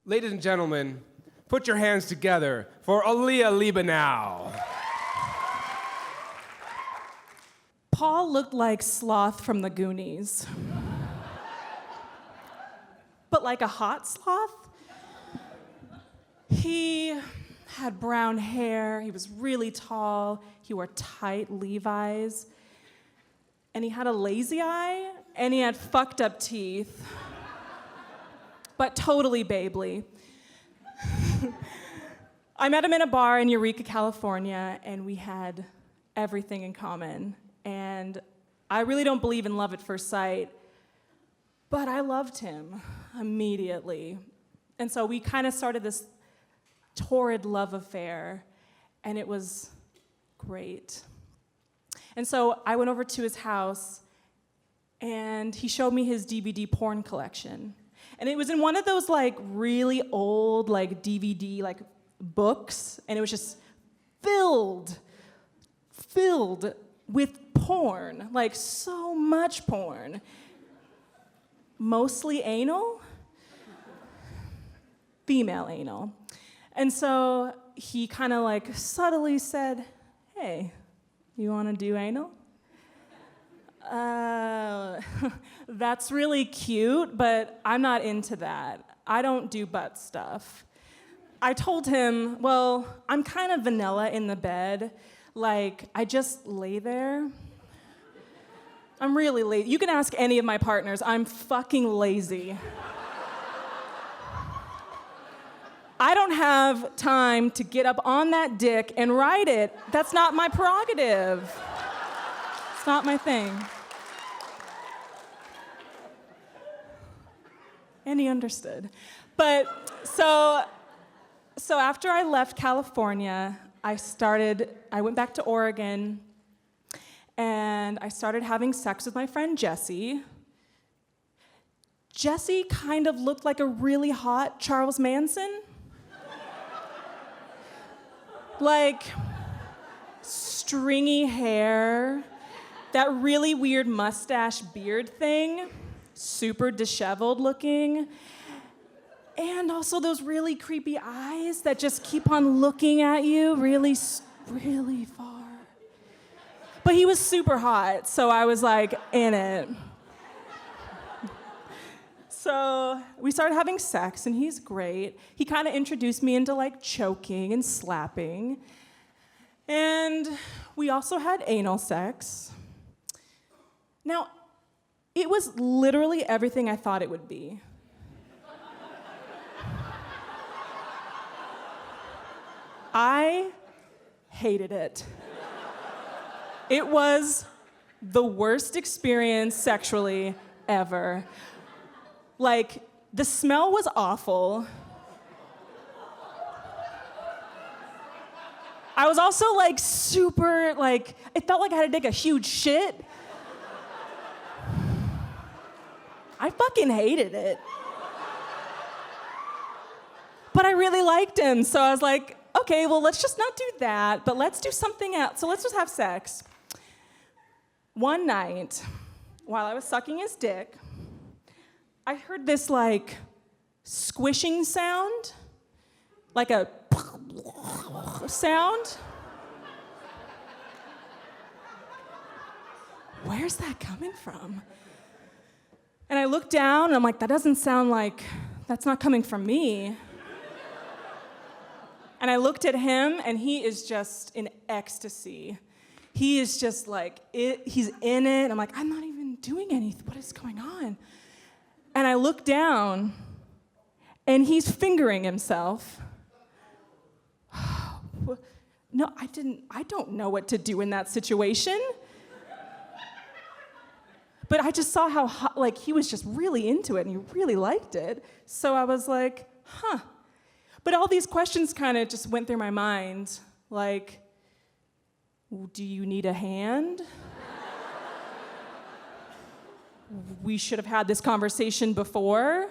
Ladies and gentlemen, put your hands together for Aleah Liebenau. Paul looked like Sloth from the Goonies. But like a hot sloth. He had brown hair, he was really tall, he wore tight Levi's, and he had a lazy eye, and he had fucked up teeth, but totally babely. I met him in a bar in Eureka, California, and we had everything in common. And I really don't believe in love at first sight, but I loved him immediately. And so we kind of started this torrid love affair, and it was great. And so I went over to his house, and he showed me his DVD porn collection. And it was in one of those like really old like DVD like books, and it was just filled with porn, like so much porn. Mostly anal, female anal. And so he kind of like subtly said, "Hey, you want to do anal?" That's really cute, but I'm not into that. I don't do butt stuff. I told him, well, I'm kind of vanilla in the bed. Like, I just lay there. I'm really lazy. You can ask any of my partners. I'm fucking lazy. I don't have time to get up on that dick and ride it. That's not my prerogative. It's not my thing. And he understood. But so after I left California, I went back to Oregon, and I started having sex with my friend Jessie. Jessie kind of looked like a really hot Charles Manson. Like, stringy hair, that really weird mustache beard thing, super disheveled looking, and also those really creepy eyes that just keep on looking at you really, really far. But he was super hot, so I was like in it. So we started having sex, and he's great. He kind of introduced me into like choking and slapping. And we also had anal sex. Now, it was literally everything I thought it would be. I hated it. It was the worst experience sexually ever. Like, the smell was awful. I was also like super, like, it felt like I had to take a huge shit. I fucking hated it. But I really liked him, so I was like, okay, well, let's just not do that, but let's do something else. So let's just have sex. One night, while I was sucking his dick, I heard this like squishing sound, like a sound. Where's that coming from? And I looked down and I'm like, that doesn't sound like, that's not coming from me. And I looked at him and he is just in ecstasy. He is just like, he's in it. I'm like, I'm not even doing anything. What is going on? And I look down, and he's fingering himself. No, I don't know what to do in that situation. But I just saw how hot, like, he was just really into it, and he really liked it. So I was like, huh. But all these questions kind of just went through my mind, like, do you need a hand? We should have had this conversation before.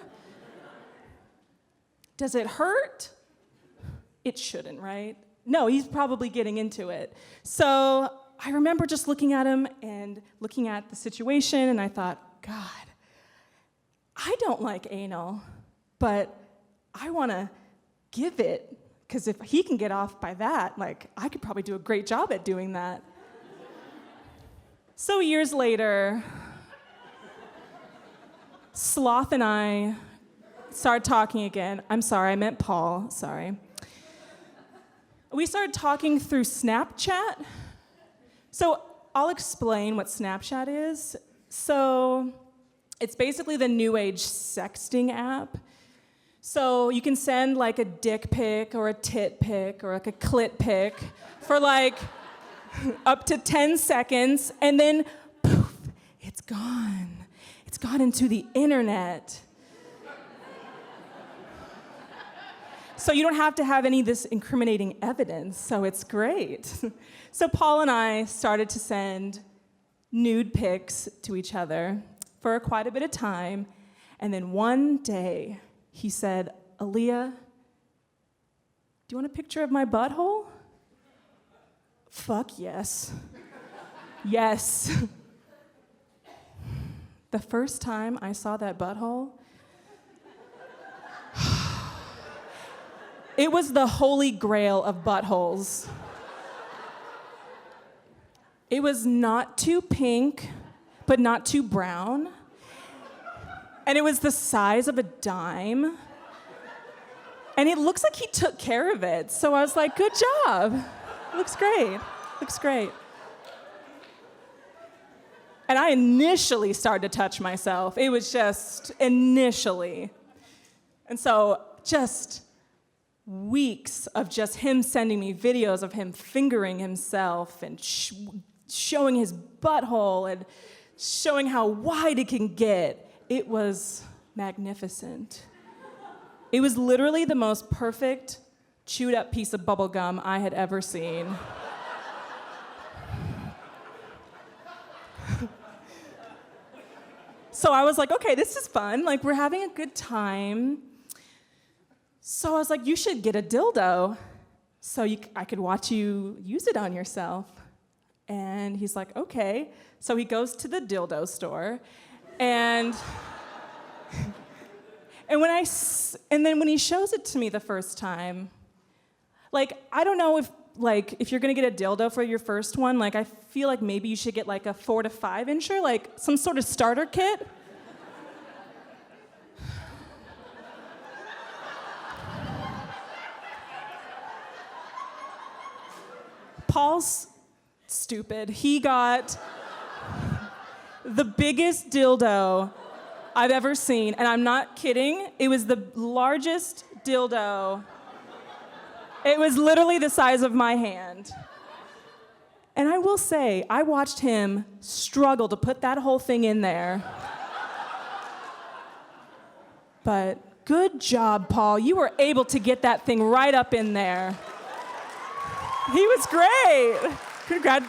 Does it hurt? It shouldn't, right? No, he's probably getting into it. So I remember just looking at him and looking at the situation, and I thought, God, I don't like anal, but I want to give it, because if he can get off by that, like, I could probably do a great job at doing that. So years later, Sloth and I started talking again. I'm sorry, I meant Paul, sorry. We started talking through Snapchat. So I'll explain what Snapchat is. So it's basically the new age sexting app. So you can send like a dick pic or a tit pic or like a clit pic for like up to 10 seconds, and then poof, it's gone. It's gone into the internet. So you don't have to have any of this incriminating evidence, so it's great. So Paul and I started to send nude pics to each other for quite a bit of time, and then one day he said, "Aleah, do you want a picture of my butthole?" Fuck yes. Yes. The first time I saw that butthole, it was the holy grail of buttholes. It was not too pink, but not too brown. And it was the size of a dime. And it looks like he took care of it. So I was like, good job. Looks great. Looks great. And I initially started to touch myself. It was just initially. And so just weeks of just him sending me videos of him fingering himself and showing his butthole and showing how wide it can get. It was magnificent. It was literally the most perfect chewed up piece of bubble gum I had ever seen. So I was like, okay, this is fun. Like, we're having a good time. So I was like, you should get a dildo so I could watch you use it on yourself. And he's like, okay. So he goes to the dildo store, and then when he shows it to me the first time, like, I don't know if you're gonna get a dildo for your first one, like, I feel like maybe you should get like a 4 to 5 incher, like some sort of starter kit. Paul's stupid. He got the biggest dildo I've ever seen, and I'm not kidding. It was the largest dildo. It was literally the size of my hand. And I will say, I watched him struggle to put that whole thing in there. But good job, Paul. You were able to get that thing right up in there. He was great.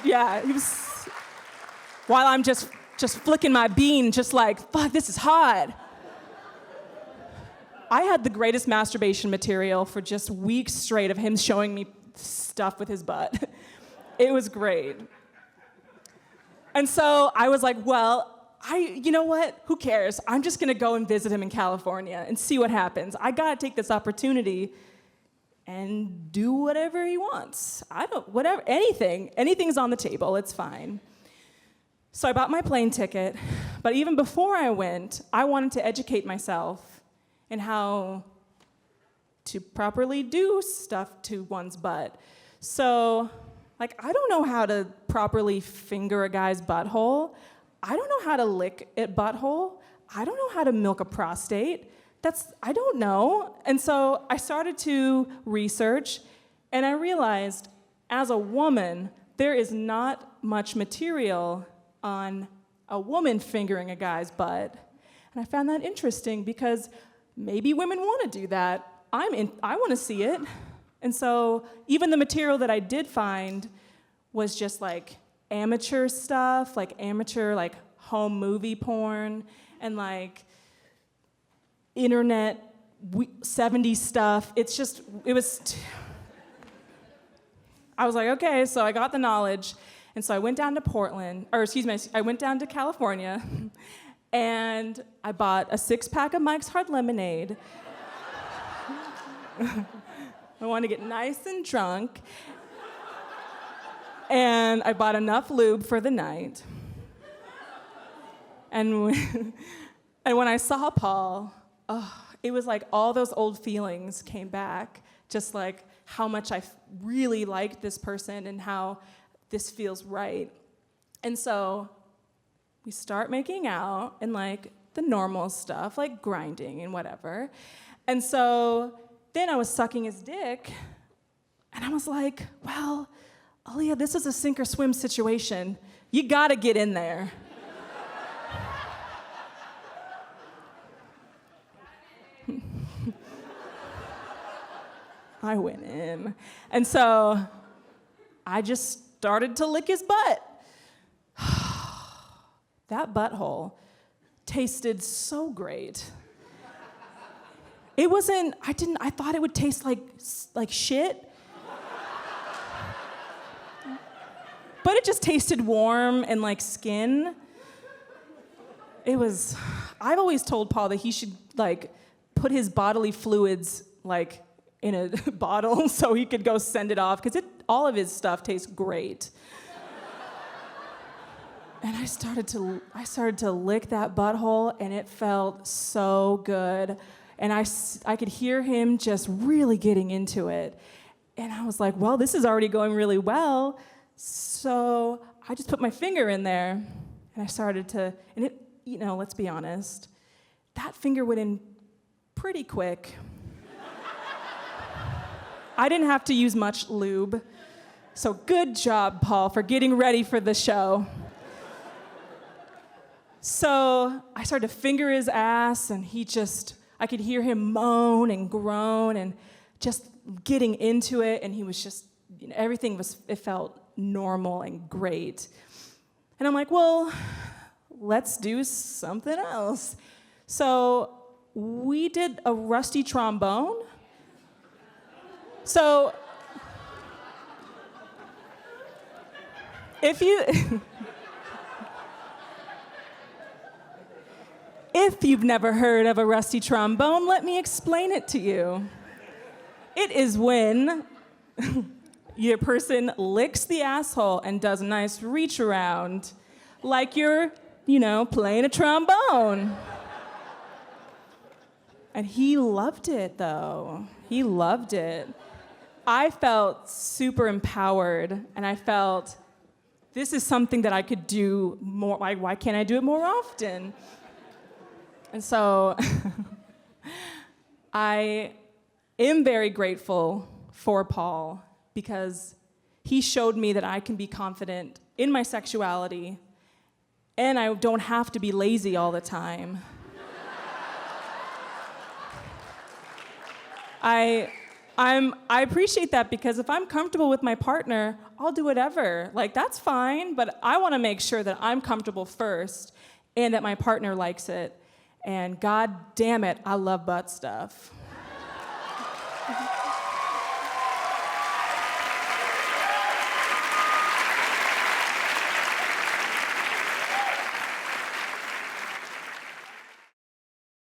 Yeah, he was. While I'm just flicking my bean, just like, fuck, this is hot. I had the greatest masturbation material for just weeks straight of him showing me stuff with his butt. It was great. And so I was like, well, you know what? Who cares? I'm just gonna go and visit him in California and see what happens. I gotta take this opportunity and do whatever he wants. Anything's on the table, it's fine. So I bought my plane ticket, but even before I went, I wanted to educate myself in how to properly do stuff to one's butt. So, like, I don't know how to properly finger a guy's butthole. I don't know how to lick a butthole. I don't know how to milk a prostate. I don't know. And so I started to research, and I realized, as a woman, there is not much material on a woman fingering a guy's butt. And I found that interesting because maybe women want to do that. I want to see it. And so even the material that I did find was just like amateur stuff, like amateur like home movie porn and like internet 70s stuff. I was like, okay, so I got the knowledge. And so I went down to I went down to California, and I bought a 6-pack of Mike's Hard Lemonade. I wanted to get nice and drunk. And I bought enough lube for the night. And when I saw Paul, it was like all those old feelings came back, just like how much I really liked this person and how this feels right. And so we start making out and like the normal stuff, like grinding and whatever. And so then I was sucking his dick, and I was like, well, Aleah, this is a sink or swim situation. You gotta get in there. I went in. And so I just started to lick his butt. That butthole tasted so great. It wasn't, I thought it would taste like shit. But it just tasted warm and like skin. I've always told Paul that he should like put his bodily fluids like in a bottle so he could go send it off, because all of his stuff tastes great. And I started to lick that butthole, and it felt so good. And I could hear him just really getting into it. And I was like, well, this is already going really well. So I just put my finger in there, and I started to, and it, let's be honest, that finger went in pretty quick. I didn't have to use much lube. So good job, Paul, for getting ready for the show. So I started to finger his ass, and I could hear him moan and groan and just getting into it, and he was just, it felt normal and great. And I'm like, well, let's do something else. So we did a rusty trombone. So if you've never heard of a rusty trombone, let me explain it to you. It is when your person licks the asshole and does a nice reach around, like you're, playing a trombone. And he loved it, though. He loved it. I felt super empowered, and I felt this is something that I could do more. Why can't I do it more often? And so I am very grateful for Paul, because he showed me that I can be confident in my sexuality, and I don't have to be lazy all the time. I appreciate that, because if I'm comfortable with my partner, I'll do whatever. Like, that's fine, but I want to make sure that I'm comfortable first and that my partner likes it. And God damn it, I love butt stuff.